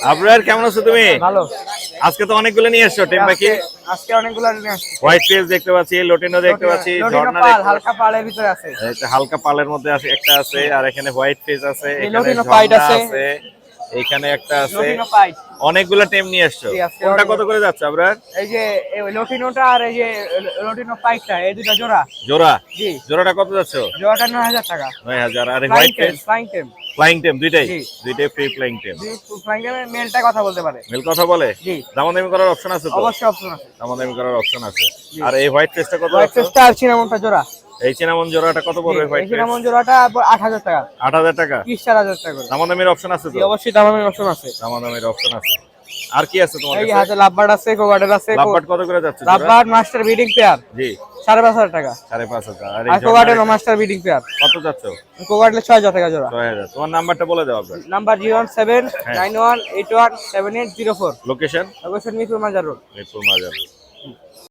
আবরার কেমন আছো তুমি? ভালো। আজকে তো অনেকগুলো নিয়ে এসছো টিম পাখি। আজকে অনেকগুলো নিয়ে আসছি। হোয়াইট ফেস দেখতে পাচ্ছি, লোটিনো দেখতে পাচ্ছি, ঝর্ণা পাল দেখতে হালকা পালের ভিতরে আছে। এটা হালকা পালের মধ্যে আছে, একটা আছে, আর এখানে হোয়াইট ফেস আছে, এই এখানে লোটিনো পাইট ঝর্ণা আছে। আছে, এখানে একটা আছে। লোটিনো পাইট অনেকগুলো টিম নিয়ে এসছো। জি, আজকে কোনটা অনেক- কত করে যাচ্ছে আবরার? এই যে লোটিনোটা আর এই যে লোটিনো পাইটটা এই দুটো জোড়া। জোড়া? জি। জোড়াটা কত যাচ্ছে? জোড়াটা 9000 টাকা। 9000। Are flying white face? টেম। ফ্লাইং টেম দুইটাই? জি। দুইটাই ফ্রি ফ্লাইং টেম। জি, ফ্লাইং টেমে মেলটা কথা বলতে পারে। মেল কথা বলে? জি। দামাদামি করার অপশন আছে তো? অবশ্যই অপশন আছে। দামাদামি করার অপশন আছে। জি। আর এই হোয়াইট ফেসটা কত হোয়াইট যাচ্ছে? ফেসটা আর চিনামনটা জোড়া। এই চিনামন জোড়াটা কত পড়বে হোয়াইট এই ফেস? চিনামন জোড়াটা 8000 টাকা। 8000 টাকা? 4000 টাকা করে। দামাদামির অপশন আছে জি, তো? অবশ্যই দামাদামি অপশন আছে। দামাদামির অপশন আছে। আর কি আছে তোমার এই কাছে? হাতে লাভবার্ড আছে, কোকাটেল আছে। লাভবার্ড কত করে যাচ্ছে জোড়া? লাভবার্ড মাস্টার ব্রিডিং পেয়ার জি। 5500 টাকা। 5500। আর আর এই কোকাটেল ঝর্ণার মাস্টার ব্রিডিং পেয়ার কত যাচ্ছে? কোকাটেল 6000 টাকা জোড়া। 6000। তোমার নাম্বারটা বলে দাও আপনার। নাম্বার 01791817804। লোকেশন? লোকেশন মিরপুর মাজার রোড। মিরপুর মাজার।